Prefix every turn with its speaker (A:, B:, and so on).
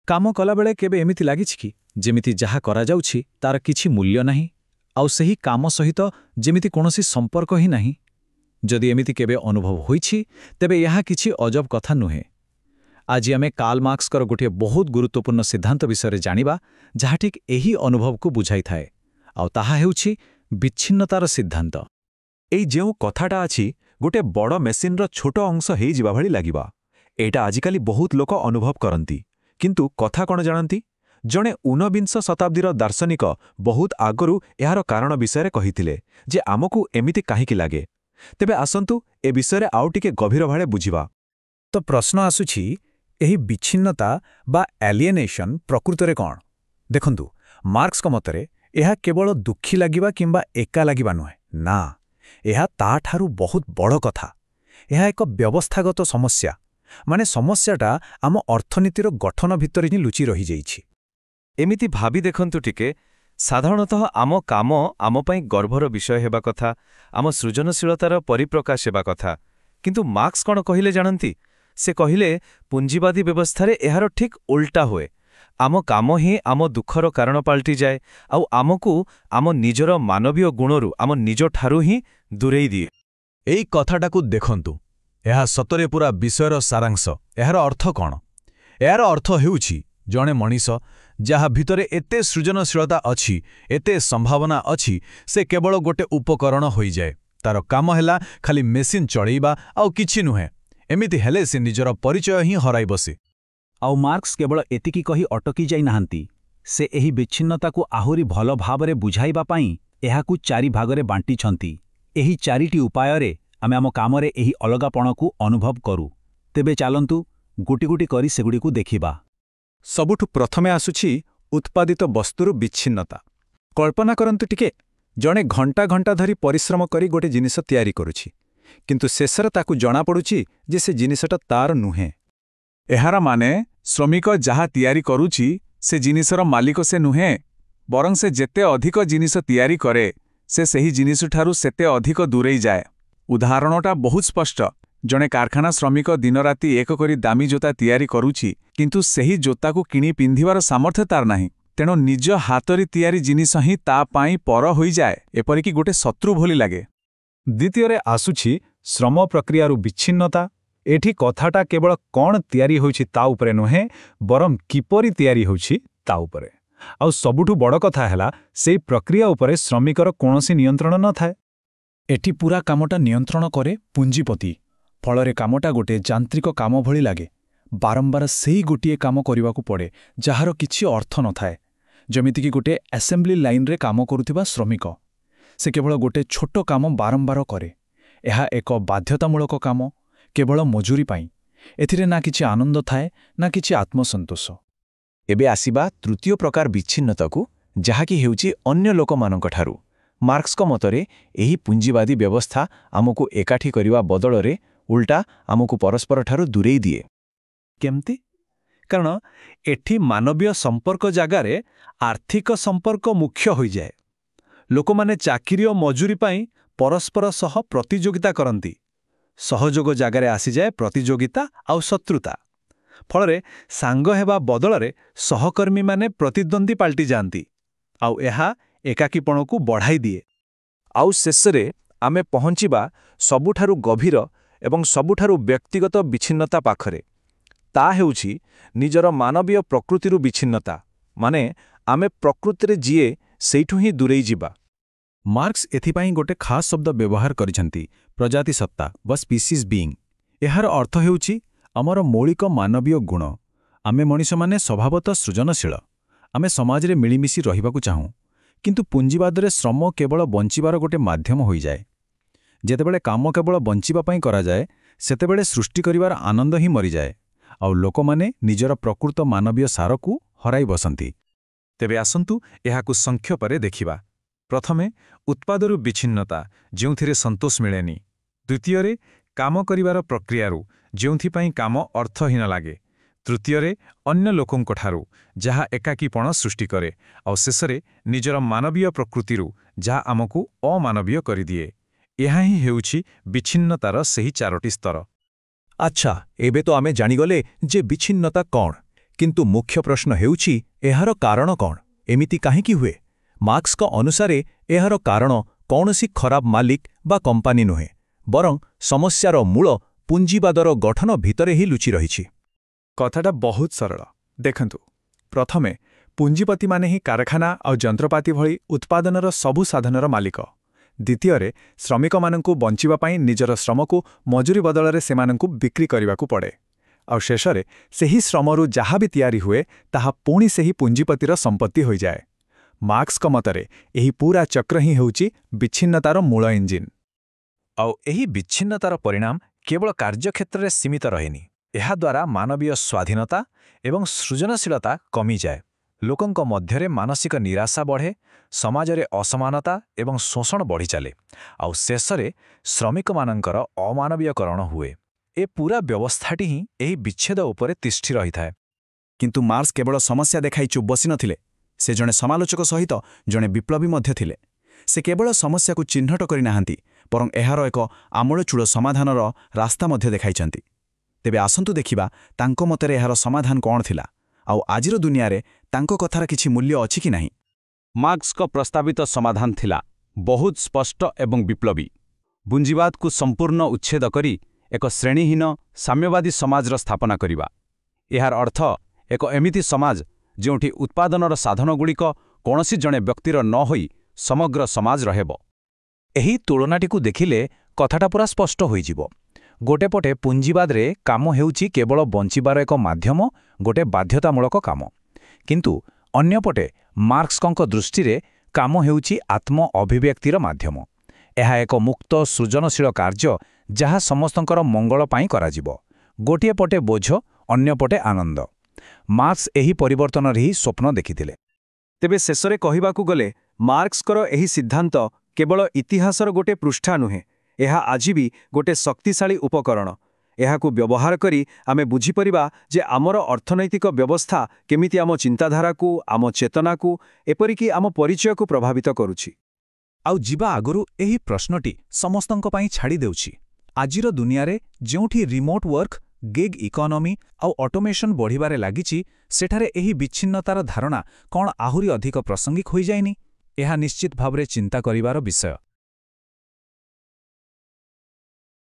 A: କାମ କଲାବେଳେ କେବେ ଏମିତି ଲାଗିଛି କି ଯେମିତି ଯାହା କରାଯାଉଛି ତାର କିଛି ମୂଲ୍ୟ ନାହିଁ ଆଉ ସେହି କାମ ସହିତ ଯେମିତି କୌଣସି ସମ୍ପର୍କ ହିଁ ନାହିଁ? ଯଦି ଏମିତି କେବେ ଅନୁଭବ ହୋଇଛି ତେବେ ଏହା କିଛି ଅଜବ କଥା ନୁହେଁ। ଆଜି ଆମେ କାର୍ଲ ମାର୍କ୍ସଙ୍କର ଗୋଟିଏ ବହୁତ ଗୁରୁତ୍ୱପୂର୍ଣ୍ଣ ସିଦ୍ଧାନ୍ତ ବିଷୟରେ ଜାଣିବା ଯାହା ଠିକ୍ ଏହି ଅନୁଭବକୁ ବୁଝାଇଥାଏ, ଆଉ ତାହା ହେଉଛି ବିଚ୍ଛିନ୍ନତାର ସିଦ୍ଧାନ୍ତ।
B: ଏଇ ଯେଉଁ କଥାଟା ଅଛି ଗୋଟେ ବଡ଼ ମେସିନ୍ର ଛୋଟ ଅଂଶ ହେଇଯିବା ଭଳି ଲାଗିବା, ଏଇଟା ଆଜିକାଲି ବହୁତ ଲୋକ ଅନୁଭବ କରନ୍ତି। କିନ୍ତୁ କଥା କ'ଣ ଜାଣନ୍ତି? ଜଣେ ଊନବିଂଶ ଶତାବ୍ଦୀର ଦାର୍ଶନିକ ବହୁତ ଆଗରୁ ଏହାର କାରଣ ବିଷୟରେ କହିଥିଲେ ଯେ ଆମକୁ ଏମିତି କାହିଁକି ଲାଗେ। ତେବେ ଆସନ୍ତୁ ଏ ବିଷୟରେ ଆଉ ଟିକେ ଗଭୀର ଭାବେ ବୁଝିବା।
A: ତ ପ୍ରଶ୍ନ ଆସୁଛି, ଏହି ବିଚ୍ଛିନ୍ନତା ବା ଆଲିଏନେସନ୍ ପ୍ରକୃତରେ କ'ଣ? ଦେଖନ୍ତୁ, ମାର୍କ୍ସଙ୍କ ମତରେ ଏହା କେବଳ ଦୁଃଖୀ ଲାଗିବା କିମ୍ବା ଏକା ଲାଗିବା ନୁହେଁ। ନା, ଏହା ତାଠାରୁ ବହୁତ ବଡ଼ କଥା। ଏହା ଏକ ବ୍ୟବସ୍ଥାଗତ ସମସ୍ୟା। ମାନେ ସମସ୍ୟାଟା ଆମ ଅର୍ଥନୀତିର ଗଠନ ଭିତରେ ହିଁ ଲୁଚି ରହିଯାଇଛି।
B: ଏମିତି ଭାବି ଦେଖନ୍ତୁ ଟିକେ, ସାଧାରଣତଃ ଆମ କାମ ଆମ ପାଇଁ ଗର୍ବର ବିଷୟ ହେବା କଥା, ଆମ ସୃଜନଶୀଳତାର ପରିପ୍ରକାଶ ହେବା କଥା। କିନ୍ତୁ ମାର୍କ୍ସ କ'ଣ କହିଲେ ଜାଣନ୍ତି? ସେ କହିଲେ ପୁଞ୍ଜିବାଦୀ ବ୍ୟବସ୍ଥାରେ ଏହାର ଠିକ୍ ଓଲଟା ହୁଏ। ଆମ କାମ ହିଁ ଆମ ଦୁଃଖର କାରଣ ପାଲଟିଯାଏ ଆଉ ଆମକୁ ଆମ ନିଜର ମାନବୀୟ ଗୁଣରୁ ଆମ ନିଜଠାରୁ ହିଁ ଦୂରେଇ ଦିଏ।
A: ଏଇ କଥାଟାକୁ ଦେଖନ୍ତୁ, ଏହା ସତରେ ପୁରା ବିଷୟର ସାରାଂଶ। ଏହାର ଅର୍ଥ କ'ଣ? ଏହାର ଅର୍ଥ ହେଉଛି ଜଣେ ମଣିଷ ଯାହା ଭିତରେ ଏତେ ସୃଜନଶୀଳତା ଅଛି, ଏତେ ସମ୍ଭାବନା ଅଛି, ସେ କେବଳ ଗୋଟେ ଉପକରଣ ହୋଇଯାଏ। ତାର କାମ ହେଲା ଖାଲି ମେସିନ୍ ଚଳେଇବା ଆଉ କିଛି ନୁହେଁ। ଏମିତି ହେଲେ ସେ ନିଜର ପରିଚୟ ହିଁ ହରାଇ ବସେ। ଆଉ ମାର୍କ୍ସ କେବଳ ଏତିକି କହି ଅଟକି ଯାଇନାହାନ୍ତି। ସେ ଏହି ବିଚ୍ଛିନ୍ନତାକୁ ଆହୁରି ଭଲ ଭାବରେ ବୁଝାଇବା ପାଇଁ ଏହାକୁ 4 ଭାଗରେ ବାଣ୍ଟିଛନ୍ତି। ଏହି 4ଟି ଉପାୟରେ ଆମେ ଆମ କାମରେ ଏହି ଅଲଗାପଣକୁ ଅନୁଭବ କରୁ। ତେବେ ଚାଲନ୍ତୁ ଗୋଟି ଗୋଟି କରି ସେଗୁଡ଼ିକୁ ଦେଖିବା।
B: ସବୁଠୁ ପ୍ରଥମେ ଆସୁଛି ଉତ୍ପାଦିତ ବସ୍ତୁରୁ ବିଚ୍ଛିନ୍ନତା। କଳ୍ପନା କରନ୍ତୁ ଟିକେ, ଜଣେ ଘଣ୍ଟା ଘଣ୍ଟା ଧରି ପରିଶ୍ରମ କରି ଗୋଟେ ଜିନିଷ ତିଆରି କରୁଛି, କିନ୍ତୁ ଶେଷରେ ତାକୁ ଜଣାପଡ଼ୁଛି ଯେ ସେ ଜିନିଷଟା ତାର ନୁହେଁ।
C: ଏହାର ମାନେ ଶ୍ରମିକ ଯାହା ତିଆରି କରୁଛି ସେ ଜିନିଷର ମାଲିକ ସେ ନୁହେଁ, ବରଂ ସେ ଯେତେ ଅଧିକ ଜିନିଷ ତିଆରି କରେ ସେ ସେହି ଜିନିଷଠାରୁ ସେତେ ଅଧିକ ଦୂରେଇ ଯାଏ। ଉଦାହରଣଟା ବହୁତ ସ୍ପଷ୍ଟ। ଜଣେ କାରଖାନା ଶ୍ରମିକ ଦିନରାତି ଏକ କରି ଦାମୀ ଜୋତା ତିଆରି କରୁଛି, କିନ୍ତୁ ସେହି ଜୋତାକୁ କିଣି ପିନ୍ଧିବାର ସାମର୍ଥ୍ୟ ତାର ନାହିଁ। ତେଣୁ ନିଜ ହାତରେ ତିଆରି ଜିନିଷ ହିଁ ତା ପାଇଁ ପର ହୋଇଯାଏ, ଏପରିକି ଗୋଟେ ଶତ୍ରୁ ଭଳି ଲାଗେ।
B: ଦ୍ୱିତୀୟରେ ଆସୁଛି ଶ୍ରମ ପ୍ରକ୍ରିୟାରୁ ବିଚ୍ଛିନ୍ନତା। ଏଠି କଥାଟା କେବଳ କ'ଣ ତିଆରି ହେଉଛି ତା ଉପରେ ନୁହେଁ, ବରଂ କିପରି ତିଆରି ହେଉଛି ତା ଉପରେ। ଆଉ ସବୁଠୁ ବଡ଼ କଥା ହେଲା, ସେଇ ପ୍ରକ୍ରିୟା ଉପରେ ଶ୍ରମିକର କୌଣସି ନିୟନ୍ତ୍ରଣ ନଥାଏ।
A: ଏଠି ପୁରା କାମଟା ନିୟନ୍ତ୍ରଣ କରେ ପୁଞ୍ଜିପତି। ଫଳରେ କାମଟା ଗୋଟେ ଯାନ୍ତ୍ରିକ କାମ ଭଳି ଲାଗେ। ବାରମ୍ବାର ସେଇ ଗୋଟିଏ କାମ କରିବାକୁ ପଡ଼େ ଯାହାର କିଛି ଅର୍ଥ ନଥାଏ। ଯେମିତିକି ଗୋଟେ ଆସେମ୍ବଲି ଲାଇନ୍ରେ କାମ କରୁଥିବା ଶ୍ରମିକ। ସେ କେବଳ ଗୋଟେ ଛୋଟ କାମ ବାରମ୍ବାର କରେ। ଏହା ଏକ ବାଧ୍ୟତାମୂଳକ କାମ, କେବଳ ମଜୁରୀ ପାଇଁ। ଏଥିରେ ନା କିଛି ଆନନ୍ଦ ଥାଏ ନା କିଛି ଆତ୍ମସନ୍ତୋଷ।
B: ଏବେ ଆସିବା ତୃତୀୟ ପ୍ରକାର ବିଚ୍ଛିନ୍ନତାକୁ, ଯାହାକି ହେଉଛି ଅନ୍ୟ ଲୋକମାନଙ୍କଠାରୁ। ମାର୍କ୍ସଙ୍କ ମତରେ ଏହି ପୁଞ୍ଜିବାଦୀ ବ୍ୟବସ୍ଥା ଆମକୁ ଏକାଠି କରିବା ବଦଳରେ ଉଲ୍ଟା ଆମକୁ ପରସ୍ପରଠାରୁ ଦୂରେଇ ଦିଏ।
A: କେମିତି? କାରଣ ଏଠି ମାନବୀୟ ସମ୍ପର୍କ ଜାଗାରେ ଆର୍ଥିକ ସମ୍ପର୍କ ମୁଖ୍ୟ ହୋଇଯାଏ। ଲୋକମାନେ ଚାକିରି ଓ ମଜୁରୀ ପାଇଁ ପରସ୍ପର ସହ ପ୍ରତିଯୋଗିତା କରନ୍ତି। ସହଯୋଗ ଜାଗାରେ ଆସିଯାଏ ପ୍ରତିଯୋଗିତା ଆଉ ଶତ୍ରୁତା। ଫଳରେ ସାଙ୍ଗ ହେବା ବଦଳରେ ସହକର୍ମୀମାନେ ପ୍ରତିଦ୍ୱନ୍ଦ୍ୱୀ ପାଲଟି ଯାଆନ୍ତି, ଆଉ ଏହା ଏକାକୀପଣକୁ ବଢ଼ାଇ ଦିଏ।
B: ଆଉ ଶେଷରେ ଆମେ ପହଞ୍ଚିବା ସବୁଠାରୁ ଗଭୀର ଏବଂ ସବୁଠାରୁ ବ୍ୟକ୍ତିଗତ ବିଚ୍ଛିନ୍ନତା ପାଖରେ। ତା ହେଉଛି ନିଜର ମାନବୀୟ ପ୍ରକୃତିରୁ ବିଚ୍ଛିନ୍ନତା। ମାନେ ଆମେ ପ୍ରକୃତିରେ ଯିଏ ସେଇଠୁ ହିଁ ଦୂରେଇ ଯିବା।
A: ମାର୍କ୍ସ ଏଥିପାଇଁ ଗୋଟେ ଖାସ୍ ଶବ୍ଦ ବ୍ୟବହାର କରିଛନ୍ତି, ପ୍ରଜାତି ସତ୍ତା ବା ସ୍ପିସିସ୍ ବିଇଂ। ଏହାର ଅର୍ଥ ହେଉଛି ଆମର ମୌଳିକ ମାନବୀୟ ଗୁଣ। ଆମେ ମଣିଷମାନେ ସ୍ୱଭାବତଃ ସୃଜନଶୀଳ। ଆମେ ସମାଜରେ ମିଳିମିଶି ରହିବାକୁ ଚାହୁଁ। କିନ୍ତୁ ପୁଞ୍ଜିବାଦରେ ଶ୍ରମ କେବଳ ବଞ୍ଚିବାର ଗୋଟେ ମାଧ୍ୟମ ହୋଇଯାଏ। ଯେତେବେଳେ କାମ କେବଳ ବଞ୍ଚିବା ପାଇଁ କରାଯାଏ, ସେତେବେଳେ ସୃଷ୍ଟି କରିବାର ଆନନ୍ଦ ହିଁ ମରିଯାଏ, ଆଉ ଲୋକମାନେ ନିଜର ପ୍ରକୃତ ମାନବୀୟ ସାରକୁ ହରାଇ ବସନ୍ତି।
B: ତେବେ ଆସନ୍ତୁ ଏହାକୁ ସଂକ୍ଷେପରେ ଦେଖିବା। ପ୍ରଥମେ ଉତ୍ପାଦରୁ ବିଚ୍ଛିନ୍ନତା, ଯେଉଁଥିରେ ସନ୍ତୋଷ ମିଳେନି। ଦ୍ୱିତୀୟରେ କାମ କରିବାର ପ୍ରକ୍ରିୟାରୁ, ଯେଉଁଥିପାଇଁ କାମ ଅର୍ଥହୀନ ଲାଗେ। ତୃତୀୟରେ ଅନ୍ୟ ଲୋକଙ୍କଠାରୁ, ଯାହା ଏକାକୀପଣ ସୃଷ୍ଟି କରେ। ଆଉ ଶେଷରେ ନିଜର ମାନବୀୟ ପ୍ରକୃତିରୁ, ଯାହା ଆମକୁ ଅମାନବୀୟ କରିଦିଏ। ଏହା ହିଁ ହେଉଛି ବିଚ୍ଛିନ୍ନତାର ସେହି 4ଟି ସ୍ତର।
A: ଆଚ୍ଛା, ଏବେ ତ ଆମେ ଜାଣିଗଲେ ଯେ ବିଚ୍ଛିନ୍ନତା କ'ଣ, କିନ୍ତୁ ମୁଖ୍ୟ ପ୍ରଶ୍ନ ହେଉଛି ଏହାର କାରଣ କ'ଣ? ଏମିତି କାହିଁକି ହୁଏ? ମାର୍କ୍ସଙ୍କ ଅନୁସାରେ ଏହାର କାରଣ କୌଣସି ଖରାପ ମାଲିକ ବା କମ୍ପାନୀ ନୁହେଁ, ବରଂ ସମସ୍ୟାର ମୂଳ ପୁଞ୍ଜିବାଦର ଗଠନ ଭିତରେ ହିଁ ଲୁଚି ରହିଛି।
B: କଥାଟା ବହୁତ ସରଳ। ଦେଖନ୍ତୁ, ପ୍ରଥମେ ପୁଞ୍ଜିପତିମାନେ ହିଁ କାରଖାନା ଆଉ ଯନ୍ତ୍ରପାତି ଭଳି ଉତ୍ପାଦନର ସବୁ ସାଧନର ମାଲିକ। ଦ୍ୱିତୀୟରେ ଶ୍ରମିକମାନଙ୍କୁ ବଞ୍ଚିବା ପାଇଁ ନିଜର ଶ୍ରମକୁ ମଜୁରୀ ବଦଳରେ ସେମାନଙ୍କୁ ବିକ୍ରି କରିବାକୁ ପଡ଼େ। ଆଉ ଶେଷରେ ସେହି ଶ୍ରମରୁ ଯାହା ବି ତିଆରି ହୁଏ ତାହା ପୁଣି ସେହି ପୁଞ୍ଜିପତିର ସମ୍ପତ୍ତି ହୋଇଯାଏ। ମାର୍କ୍ସଙ୍କ ମତରେ ଏହି ପୂରା ଚକ୍ର ହିଁ ହେଉଛି ବିଚ୍ଛିନ୍ନତାର ମୂଳ ଇଞ୍ଜିନ୍।
A: ଆଉ ଏହି ବିଚ୍ଛିନ୍ନତାର ପରିଣାମ କେବଳ କାର୍ଯ୍ୟକ୍ଷେତ୍ରରେ ସୀମିତ ରହେନି। ଏହାଦ୍ୱାରା ମାନବୀୟ ସ୍ୱାଧୀନତା ଏବଂ ସୃଜନଶୀଳତା କମିଯାଏ। ଲୋକଙ୍କ ମଧ୍ୟରେ ମାନସିକ ନିରାଶା ବଢ଼େ, ସମାଜରେ ଅସମାନତା ଏବଂ ଶୋଷଣ ବଢ଼ିଚାଲେ, ଆଉ ଶେଷରେ ଶ୍ରମିକମାନଙ୍କର ଅମାନବୀୟକରଣ ହୁଏ। ଏ ପୂରା ବ୍ୟବସ୍ଥାଟି ହିଁ ଏହି ବିଚ୍ଛେଦ ଉପରେ ତିଷ୍ଠି ରହିଥାଏ।
C: କିନ୍ତୁ ମାର୍କ୍ସ କେବଳ ସମସ୍ୟା ଦେଖାଇ ଚୁପ୍ ବସିନଥିଲେ। ସେ ଜଣେ ସମାଲୋଚକ ସହିତ ଜଣେ ବିପ୍ଳବୀ ମଧ୍ୟ ଥିଲେ। ସେ କେବଳ ସମସ୍ୟାକୁ ଚିହ୍ନଟ କରିନାହାନ୍ତି, ବରଂ ଏହାର ଏକ ଆମୂଳଚୂଳ ସମାଧାନର ରାସ୍ତା ମଧ୍ୟ ଦେଖାଇଛନ୍ତି। ତେବେ ଆସନ୍ତୁ ଦେଖିବା ତାଙ୍କ ମତରେ ଏହାର ସମାଧାନ କ'ଣ ଥିଲା, ଆଉ ଆଜିର ଦୁନିଆରେ ତାଙ୍କ କଥାର କିଛି ମୂଲ୍ୟ ଅଛି କି ନାହିଁ। ମାର୍କ୍ସଙ୍କ ପ୍ରସ୍ତାବିତ ସମାଧାନ ଥିଲା ବହୁତ ସ୍ପଷ୍ଟ ଏବଂ ବିପ୍ଳବୀ। ପୁଞ୍ଜିବାଦକୁ ସମ୍ପୂର୍ଣ୍ଣ ଉଚ୍ଛେଦ କରି ଏକ ଶ୍ରେଣୀହୀନ ସାମ୍ୟବାଦୀ ସମାଜର ସ୍ଥାପନା କରିବା। ଏହାର ଅର୍ଥ ଏକ ଏମିତି ସମାଜ ଯେଉଁଠି ଉତ୍ପାଦନର ସାଧନଗୁଡ଼ିକ କୌଣସି ଜଣେ ବ୍ୟକ୍ତିର ନ ହୋଇ ସମଗ୍ର ସମାଜର ହେବ।
A: ଏହି ତୁଳନାଟିକୁ ଦେଖିଲେ କଥାଟା ପୁରା ସ୍ପଷ୍ଟ ହୋଇଯିବ। ଗୋଟେପଟେ ପୁଞ୍ଜିବାଦରେ କାମ ହେଉଛି କେବଳ ବଞ୍ଚିବାର ଏକ ମାଧ୍ୟମ, ଗୋଟେ ବାଧ୍ୟତାମୂଳକ କାମ। କିନ୍ତୁ ଅନ୍ୟପଟେ ମାର୍କ୍ସଙ୍କ ଦୃଷ୍ଟିରେ କାମ ହେଉଛି ଆତ୍ମ ଅଭିବ୍ୟକ୍ତିର ମାଧ୍ୟମ। ଏହା ଏକ ମୁକ୍ତ ସୃଜନଶୀଳ କାର୍ଯ୍ୟ ଯାହା ସମସ୍ତଙ୍କର ମଙ୍ଗଳ ପାଇଁ କରାଯିବ। ଗୋଟିଏ ପଟେ ବୋଝ, ଅନ୍ୟପଟେ ଆନନ୍ଦ। ମାର୍କ୍ସ ଏହି ପରିବର୍ତ୍ତନରେ ହିଁ ସ୍ୱପ୍ନ ଦେଖିଥିଲେ।
C: ତେବେ ଶେଷରେ କହିବାକୁ ଗଲେ ମାର୍କ୍ସଙ୍କର ଏହି ସିଦ୍ଧାନ୍ତ କେବଳ ଇତିହାସର ଗୋଟେ ପୃଷ୍ଠା ନୁହେଁ, ଏହା ଆଜି ବି ଗୋଟେ ଶକ୍ତିଶାଳୀ ଉପକରଣ। ଏହାକୁ ବ୍ୟବହାର କରି ଆମେ ବୁଝିପାରିବା ଯେ ଆମର ଅର୍ଥନୈତିକ ବ୍ୟବସ୍ଥା କେମିତି ଆମ ଚିନ୍ତାଧାରାକୁ, ଆମ ଚେତନାକୁ, ଏପରିକି ଆମ ପରିଚୟକୁ ପ୍ରଭାବିତ କରୁଛି।
A: ଆଉ ଯିବା ଆଗରୁ ଏହି ପ୍ରଶ୍ନଟି ସମସ୍ତଙ୍କ ପାଇଁ ଛାଡ଼ି ଦେଉଛି। ଆଜିର ଦୁନିଆରେ ଯେଉଁଠି ରିମୋଟ୍ ୱାର୍କ, ଗିଗ୍ ଇକୋନୋମି ଆଉ ଅଟୋମେସନ୍ ବଢ଼ିବାରେ ଲାଗିଛି, ସେଠାରେ ଏହି ବିଚ୍ଛିନ୍ନତାର ଧାରଣା କ'ଣ ଆହୁରି ଅଧିକ ପ୍ରାସଙ୍ଗିକ ହୋଇଯାଏନି? ଏହା ନିଶ୍ଚିତ ଭାବରେ ଚିନ୍ତା କରିବାର ବିଷୟ।